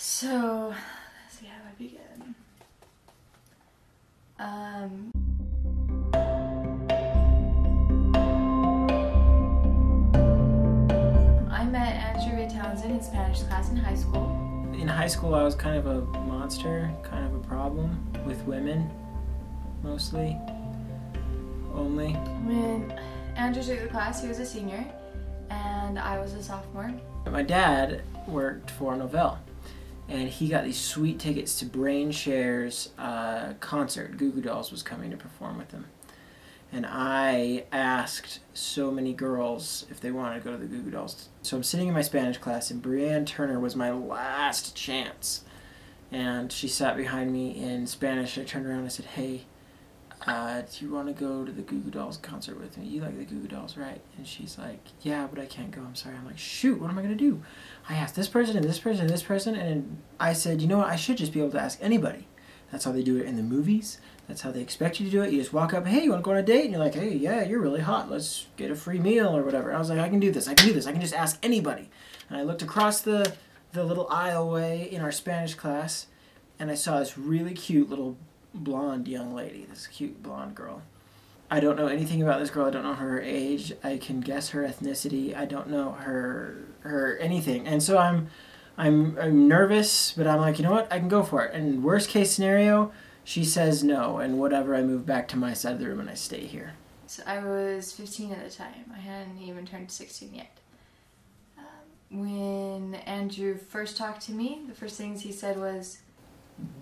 So, let's see how I begin. I met Andrew Ray Townsend in Spanish class in high school. In high school, I was kind of a monster, kind of a problem with women, mostly, only. When Andrew took the class, he was a senior, and I was a sophomore. My dad worked for Novell, and he got these sweet tickets to Brainshare's concert. Goo Goo Dolls was coming to perform with him. And I asked so many girls if they wanted to go to the Goo Goo Dolls. So I'm sitting in my Spanish class, and Brianne Turner was my last chance. And she sat behind me in Spanish. I turned around and I said, "Hey, do you want to go to the Goo Goo Dolls concert with me? You like the Goo Goo Dolls, right?" And she's like, "Yeah, but I can't go. I'm sorry." I'm like, "Shoot, what am I going to do?" I asked this person and this person and this person, and I said, "You know what? I should just be able to ask anybody." That's how they do it in the movies. That's how they expect you to do it. You just walk up, "Hey, you want to go on a date?" And you're like, "Hey, yeah, you're really hot. Let's get a free meal or whatever." I was like, "I can do this. I can do this. I can just ask anybody." And I looked across the little aisleway in our Spanish class, and I saw this really cute little blonde young lady, this cute blonde girl. I don't know anything about this girl. I don't know her age. I can guess her ethnicity. I don't know her anything. And so I'm nervous, but I'm like, you know what? I can go for it. And worst case scenario, she says no, and whatever, I move back to my side of the room and I stay here. So I was 15 at the time. I hadn't even turned 16 yet. When Andrew first talked to me, the first things he said was,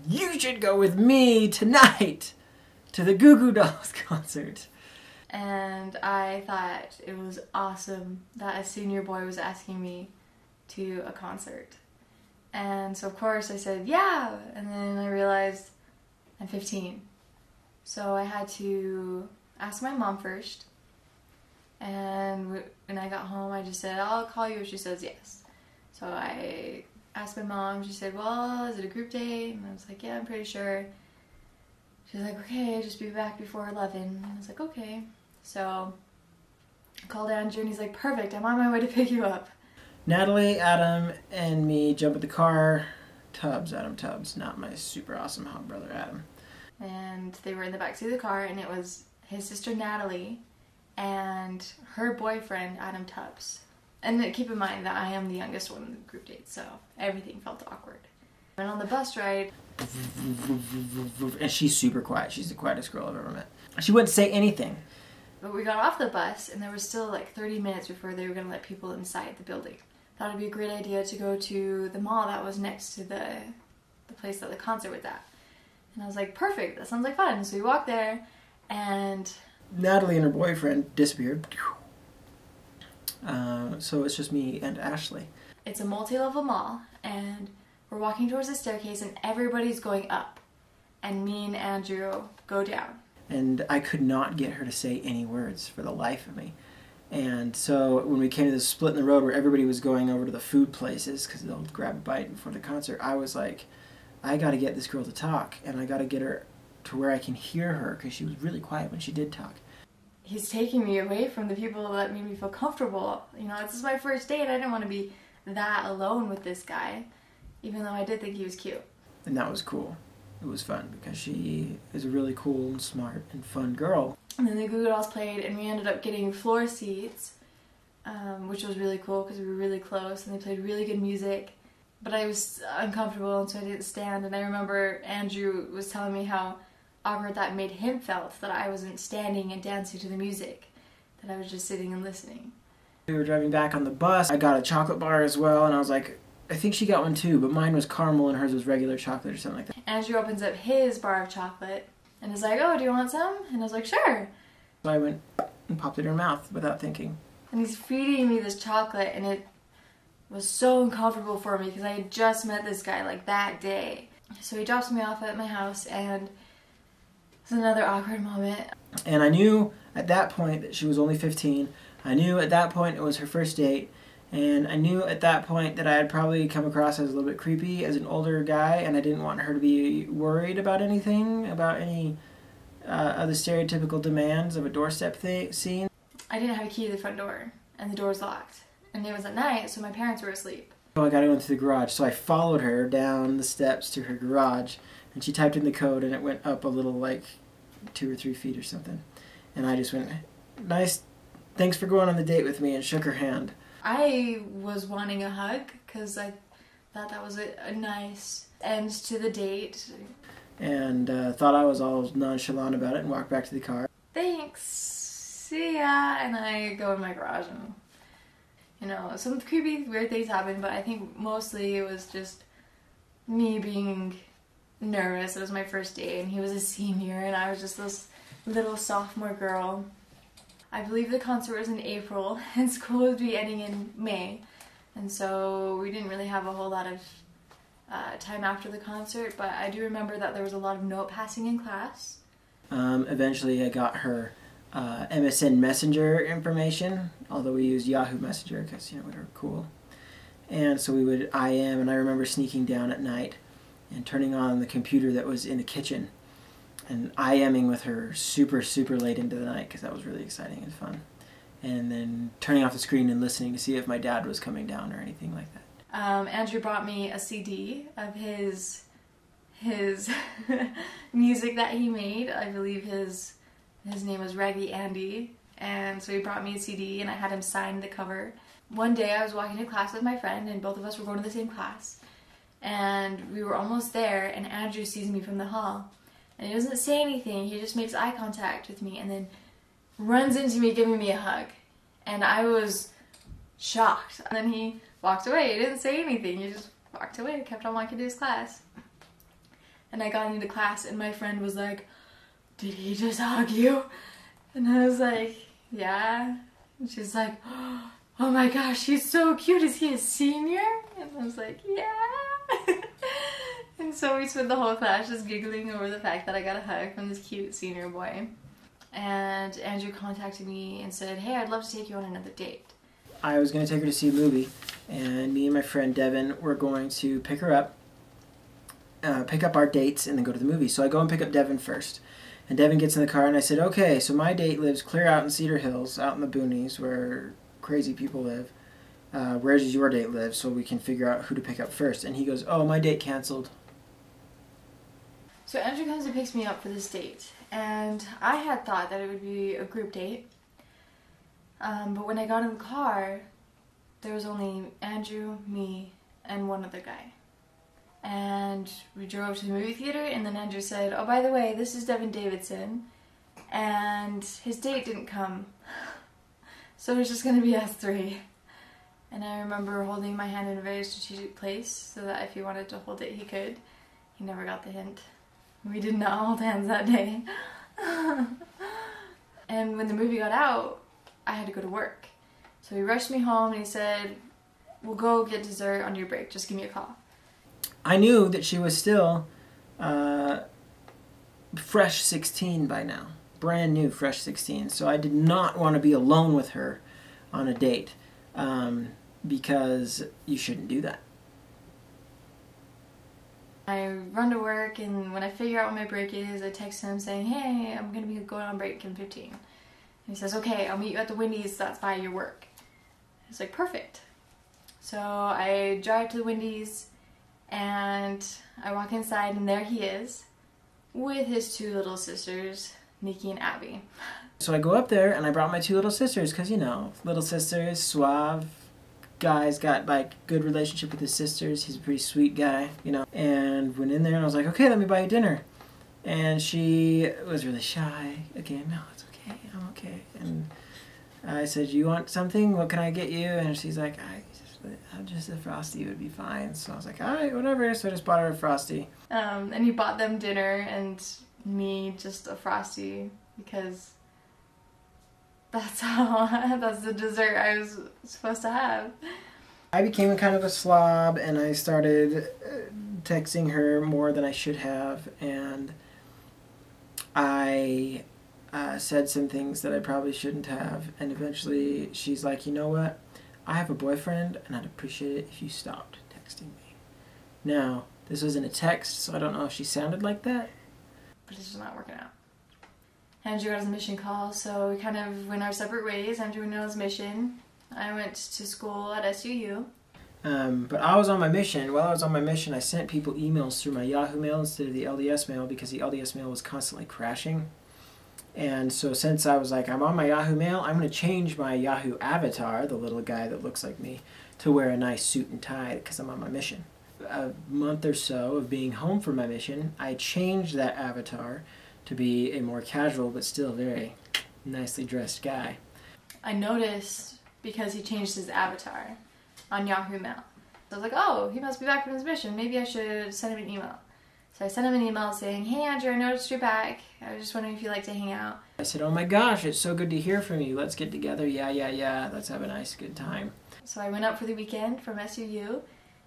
"You should go with me tonight to the Goo Goo Dolls concert." And I thought it was awesome that a senior boy was asking me to a concert. And so of course I said, yeah, and then I realized I'm 15. So I had to ask my mom first. And when I got home, I just said, "I'll call you if she says yes." So I asked my mom. She said, "Well, is it a group date?" And I was like, "Yeah, I'm pretty sure." She's like, "Okay, just be back before 11. And I was like, "Okay." So I called Andrew and he's like, "Perfect, I'm on my way to pick you up." Natalie, Adam, and me jump in the car. Adam Tubbs, not my super awesome hot brother Adam. And they were in the backseat of the car, and it was his sister Natalie and her boyfriend Adam Tubbs. And keep in mind that I am the youngest one in the group date, so everything felt awkward. And on the bus ride, and she's super quiet. She's the quietest girl I've ever met. She wouldn't say anything. but we got off the bus, and there was still like 30 minutes before they were going to let people inside the building. Thought it'd be a great idea to go to the mall that was next to the place that the concert was at. And I was like, perfect, that sounds like fun. So we walked there, and Natalie and her boyfriend disappeared. So it's just me and Ashley. It's a multi-level mall, and we're walking towards the staircase, and everybody's going up. And me and Andrew go down. And I could not get her to say any words for the life of me. And so when we came to this split in the road where everybody was going over to the food places because they'll grab a bite before the concert, I was like, I got to get this girl to talk, and I got to get her to where I can hear her, because she was really quiet when she did talk. He's taking me away from the people that made me feel comfortable. You know, this is my first date. I didn't want to be that alone with this guy, even though I did think he was cute. And that was cool. It was fun because she is a really cool and smart and fun girl. And then the Goo Goo Dolls played, and we ended up getting floor seats, which was really cool because we were really close, and they played really good music. But I was uncomfortable, and so I didn't stand. And I remember Andrew was telling me how awkward that made him felt, that I wasn't standing and dancing to the music, that I was just sitting and listening. We were driving back on the bus. I got a chocolate bar as well, and I was like, I think she got one too, but mine was caramel and hers was regular chocolate or something like that. Andrew opens up his bar of chocolate and is like, "Oh, do you want some?" And I was like, "Sure." So I went and popped it in her mouth without thinking. And he's feeding me this chocolate, and it was so uncomfortable for me because I had just met this guy like that day. So he drops me off at my house, and it's another awkward moment. And I knew at that point that she was only 15. I knew at that point it was her first date. And I knew at that point that I had probably come across as a little bit creepy as an older guy, and I didn't want her to be worried about anything, about any of the stereotypical demands of a doorstep scene. I didn't have a key to the front door, and the door was locked. And it was at night, so my parents were asleep. Oh, I gotta go into the garage. So I followed her down the steps to her garage, and she typed in the code, and it went up a little, like 2 or 3 feet or something. And I just went, nice, thanks for going on the date with me, and shook her hand. I was wanting a hug because I thought that was a nice end to the date. And thought I was all nonchalant about it and walked back to the car. Thanks, see ya. And I go in my garage and, you know, some creepy, weird things happen, but I think mostly it was just me being nervous. It was my first day, and he was a senior, and I was just this little sophomore girl. I believe the concert was in April, and school would be ending in May, and so we didn't really have a whole lot of time after the concert, but I do remember that there was a lot of note passing in class. Eventually I got her MSN Messenger information, although we used Yahoo Messenger because, you know, we were cool. And so we would IM, and I remember sneaking down at night and turning on the computer that was in the kitchen and IMing with her super, super late into the night because that was really exciting and fun. And then turning off the screen and listening to see if my dad was coming down or anything like that. Andrew brought me a CD of his music that he made. I believe his name was Raggy Andy, and so he brought me a CD, and I had him sign the cover. One day I was walking to class with my friend, and both of us were going to the same class, and we were almost there, and Andrew sees me from the hall, and he doesn't say anything. He just makes eye contact with me and then runs into me giving me a hug, and I was shocked. And then he walked away. He didn't say anything. He just walked away, kept on walking to his class. And I got into class, and my friend was like, "Did he just hug you?" And I was like, "Yeah." And she's like, "Oh my gosh, he's so cute. Is he a senior?" And I was like, "Yeah." And so we spent the whole class just giggling over the fact that I got a hug from this cute senior boy. And Andrew contacted me and said, "Hey, I'd love to take you on another date." I was going to take her to see a movie, and me and my friend Devin were going to pick her up, pick up our dates, and then go to the movie. So I go and pick up Devin first. And Devin gets in the car, and I said, "Okay, so my date lives clear out in Cedar Hills, out in the boonies where crazy people live. Where does your date live so we can figure out who to pick up first?" And he goes, "Oh, my date canceled." So Andrew comes and picks me up for this date, and I had thought that it would be a group date. But when I got in the car, there was only Andrew, me, and one other guy. And we drove to the movie theater, and then Andrew said, "Oh, by the way, this is Devin Davidson," and his date didn't come. So it was just going to be us three. And I remember holding my hand in a very strategic place so that if he wanted to hold it, he could. He never got the hint. We did not hold hands that day. And when the movie got out, I had to go to work. So he rushed me home and he said, "We'll go get dessert on your break. Just give me a call." I knew that she was still fresh 16 by now. Brand new fresh 16. So I did not want to be alone with her on a date because you shouldn't do that. I run to work, and when I figure out what my break is, I text him saying, "Hey, I'm going to be going on break in 15. And he says, "Okay, I'll meet you at the Wendy's that's by your work." It's like, perfect. So I drive to the Wendy's, and I walk inside, and there he is with his two little sisters, Nikki and Abby. So I go up there, and I brought my two little sisters because, you know, little sisters, suave. Guy's got like good relationship with his sisters. He's a pretty sweet guy, you know. And went in there and I was like, "Okay, let me buy you dinner." And she was really shy. Again, "No, it's okay. I'm okay." And I said, "You want something? What can I get you?" And she's like, Just a Frosty would be fine." So I was like, "All right, whatever." So I just bought her a Frosty. And he bought them dinner and me just a Frosty because that's the dessert I was supposed to have. I became kind of a slob, and I started texting her more than I should have, and I said some things that I probably shouldn't have, and eventually she's like, "You know what? I have a boyfriend, and I'd appreciate it if you stopped texting me." Now, this was in a text, so I don't know if she sounded like that. But it's just not working out. Andrew got his mission call, so we kind of went our separate ways. Andrew went on his mission. I went to school at SUU. But I was on my mission. While I was on my mission, I sent people emails through my Yahoo Mail instead of the LDS Mail because the LDS Mail was constantly crashing. And so since I was like, I'm on my Yahoo Mail, I'm going to change my Yahoo avatar, the little guy that looks like me, to wear a nice suit and tie because I'm on my mission. A month or so of being home from my mission, I changed that avatar to be a more casual but still very nicely dressed guy. I noticed because he changed his avatar on Yahoo Mail. So I was like, oh, he must be back from his mission. Maybe I should send him an email. So I sent him an email saying, hey Andrew, I noticed you're back. I was just wondering if you'd like to hang out. I said, oh my gosh, it's so good to hear from you. Let's get together. Yeah. Let's have a nice, good time. So I went out for the weekend from SUU,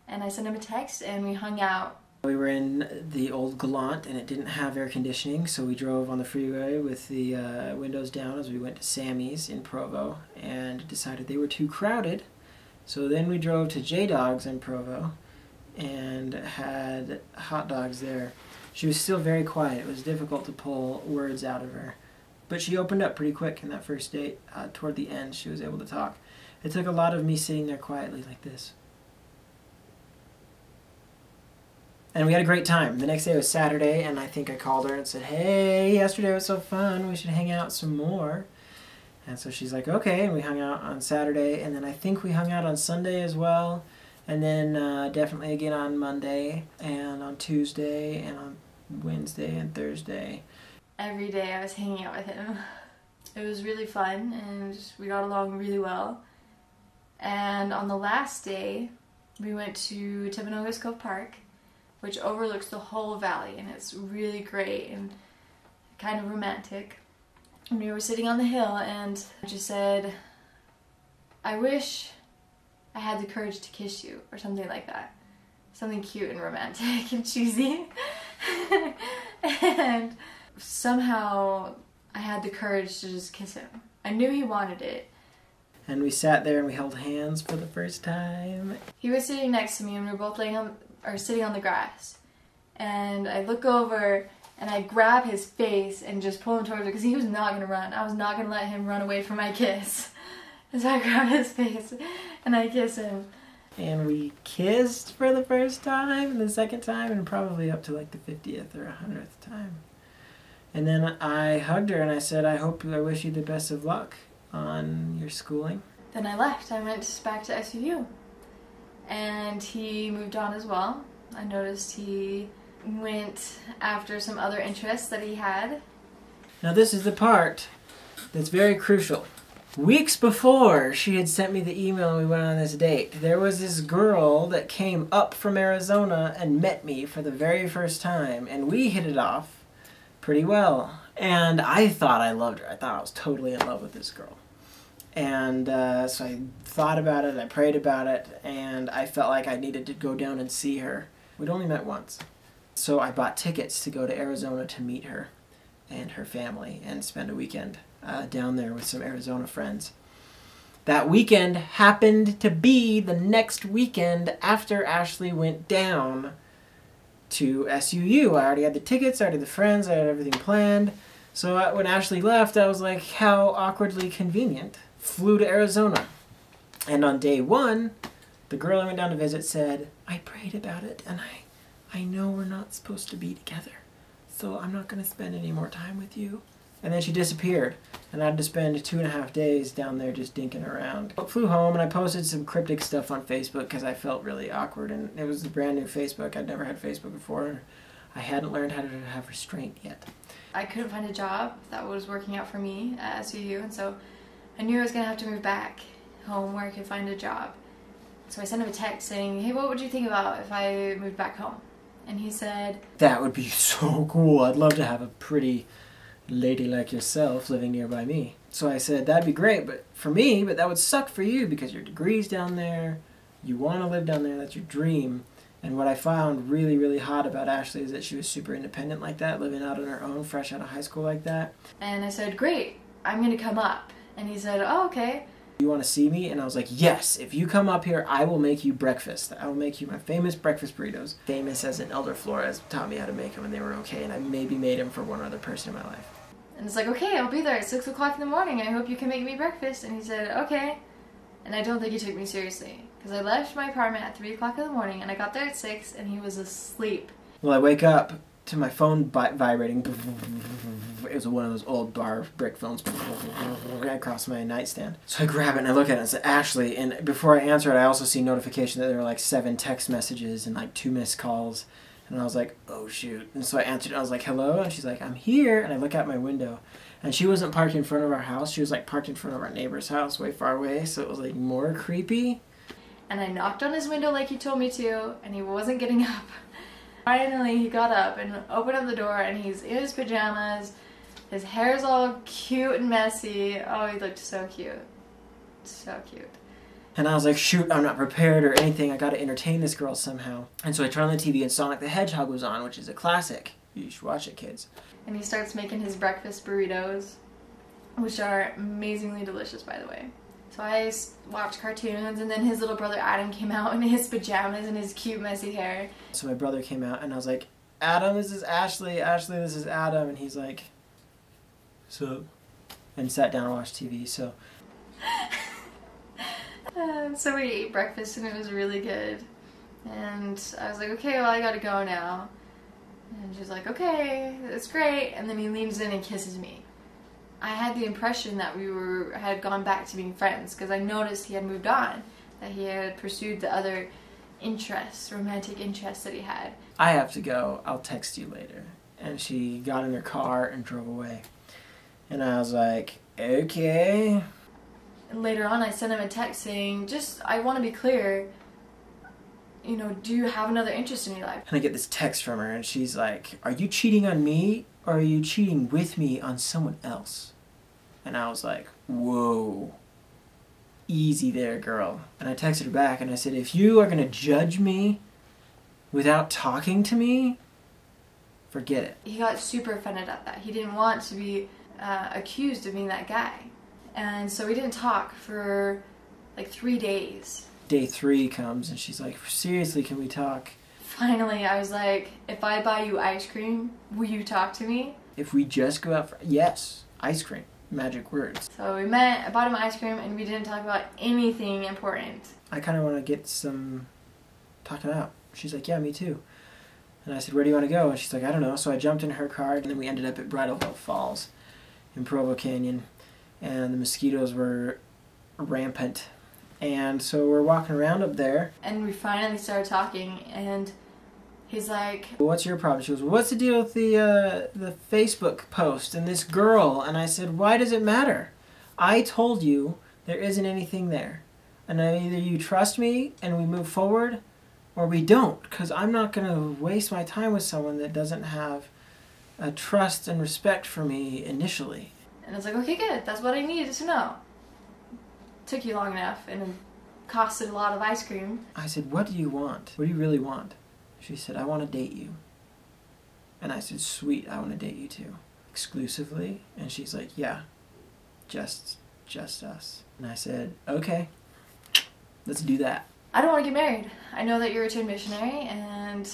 and I sent him a text, and we hung out. We were in the old Gallant, and it didn't have air conditioning, so we drove on the freeway with the windows down as we went to Sammy's in Provo, and decided they were too crowded. So then we drove to J-Dog's in Provo, and had hot dogs there. She was still very quiet. It was difficult to pull words out of her. But she opened up pretty quick in that first date. Toward the end, she was able to talk. It took a lot of me sitting there quietly like this. And we had a great time. The next day was Saturday, and I think I called her and said, hey, yesterday was so fun. We should hang out some more. And so she's like, okay. And we hung out on Saturday, and then I think we hung out on Sunday as well. And then definitely again on Monday, and on Tuesday, and on Wednesday and Thursday. Every day I was hanging out with him. It was really fun, and we got along really well. And on the last day, we went to Timpanogos Cove Park, which overlooks the whole valley, and it's really great and kind of romantic. And we were sitting on the hill, and I just said, I wish I had the courage to kiss you, or something like that. Something cute and romantic and cheesy. And somehow I had the courage to just kiss him. I knew he wanted it. And we sat there and we held hands for the first time. He was sitting next to me, and we were both sitting on the grass. And I look over and I grab his face and just pull him towards me because he was not going to run. I was not going to let him run away from my kiss. And so I grab his face and I kiss him. And we kissed for the first time, and the second time, and probably up to like the 50th or 100th time. And then I hugged her and I said, I wish you the best of luck on your schooling. Then I left. I went back to SUU. And he moved on as well. I noticed he went after some other interests that he had. Now this is the part that's very crucial. Weeks before she had sent me the email and we went on this date, there was this girl that came up from Arizona and met me for the very first time, and we hit it off pretty well. And I thought I loved her. I thought I was totally in love with this girl. And so I thought about it, I prayed about it, and I felt like I needed to go down and see her. We'd only met once. So I bought tickets to go to Arizona to meet her and her family and spend a weekend down there with some Arizona friends. That weekend happened to be the next weekend after Ashley went down to SUU. I already had the tickets, I already had the friends, I had everything planned. So when Ashley left, I was like, how awkwardly convenient. Flew to Arizona. And on day one, the girl I went down to visit said, I prayed about it, and I know we're not supposed to be together, so I'm not going to spend any more time with you. And then she disappeared, and I had to spend 2.5 days down there just dinking around. I flew home, and I posted some cryptic stuff on Facebook because I felt really awkward, and it was a brand new Facebook. I'd never had Facebook before. I hadn't learned how to have restraint yet. I couldn't find a job that was working out for me at SUU, and so I knew I was going to have to move back home where I could find a job. So I sent him a text saying, hey, what would you think about if I moved back home? And he said, that would be so cool. I'd love to have a pretty lady like yourself living nearby me. So I said, that'd be great but for me, but that would suck for you because your degree's down there, you want to live down there, that's your dream. And what I found really, really hot about Ashley is that she was super independent like that, living out on her own, fresh out of high school like that. And I said, great, I'm going to come up. And he said, oh, okay. You want to see me? And I was like, yes, if you come up here, I will make you breakfast. I will make you my famous breakfast burritos. Famous as in Elder Flores taught me how to make them, and they were okay, and I maybe made them for one other person in my life. And it's like, okay, I'll be there at 6 o'clock in the morning. I hope you can make me breakfast. And he said, okay. And I don't think he took me seriously. because I left my apartment at 3 o'clock in the morning and I got there at 6 and he was asleep. Well, I wake up to my phone vibrating. It was one of those old bar brick phones across my nightstand. So I grab it and I look at it and it's Ashley. And before I answer it, I also see notification that there were like 7 text messages and like 2 missed calls. And I was like, oh shoot. And so I answered, I was like, hello? And she's like, I'm here. And I look out my window. And she wasn't parked in front of our house. She was like parked in front of our neighbor's house way far away. So it was like more creepy. And I knocked on his window like he told me to, and he wasn't getting up. Finally, he got up and opened up the door, and he's in his pajamas. His hair's all cute and messy. Oh, he looked so cute. So cute. And I was like, shoot, I'm not prepared or anything. I got to entertain this girl somehow. And so I turned on the TV and Sonic the Hedgehog was on, which is a classic. You should watch it, kids. And he starts making his breakfast burritos, which are amazingly delicious, by the way. So I watched cartoons, and then his little brother Adam came out in his pajamas and his cute, messy hair. So my brother came out, and I was like, Adam, this is Ashley. Ashley, this is Adam. And he's like, so, and sat down and watched TV, so. So we ate breakfast, and it was really good. And I was like, okay, well, I gotta go now. And she's like, okay, that's great. And then he leans in and kisses me. I had the impression that we had gone back to being friends, because I noticed he had moved on, that he had pursued the other interests, romantic interests that he had. I have to go. I'll text you later. And she got in her car and drove away. And I was like, okay. And later on, I sent him a text saying, I want to be clear, you know, do you have another interest in your life? And I get this text from her, and she's like, are you cheating on me, or are you cheating with me on someone else? And I was like, whoa, easy there, girl. And I texted her back, and I said, if you are going to judge me without talking to me, forget it. He got super offended at that. He didn't want to be accused of being that guy. And so we didn't talk for like 3 days. Day 3 comes, and she's like, seriously, can we talk? Finally, I was like, if I buy you ice cream, will you talk to me? If we just go out for, yes, ice cream, magic words. So we met, I bought him ice cream, and we didn't talk about anything important. I kind of want to get some talking out. She's like, yeah, me too. And I said, where do you want to go? And she's like, I don't know. So I jumped in her car, and then we ended up at Bridal Veil Falls in Provo Canyon, and the mosquitoes were rampant. And so we're walking around up there. And we finally started talking, and he's like, what's your problem? She goes, well, what's the deal with the Facebook post and this girl? And I said, why does it matter? I told you there isn't anything there. And either you trust me and we move forward, or we don't. Because I'm not going to waste my time with someone that doesn't have a trust and respect for me initially. And I was like, okay, good. That's what I needed to know. Took you long enough, and it costed a lot of ice cream. I said, what do you want? What do you really want? She said, I want to date you. And I said, sweet, I want to date you too. Exclusively? And she's like, yeah, just us. And I said, okay, let's do that. I don't want to get married. I know that you're a returned missionary, and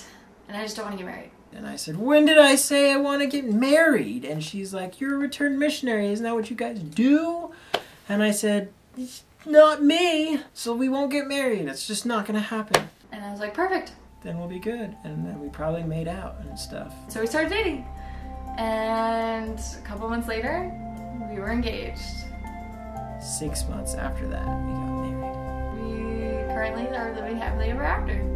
I just don't want to get married. And I said, when did I say I want to get married? And she's like, you're a returned missionary. Isn't that what you guys do? And I said, not me. So we won't get married. It's just not going to happen. And I was like, perfect. Then we'll be good. And then we probably made out and stuff. So we started dating. And a couple months later, we were engaged. 6 months after that, we got married. We currently are living happily ever after.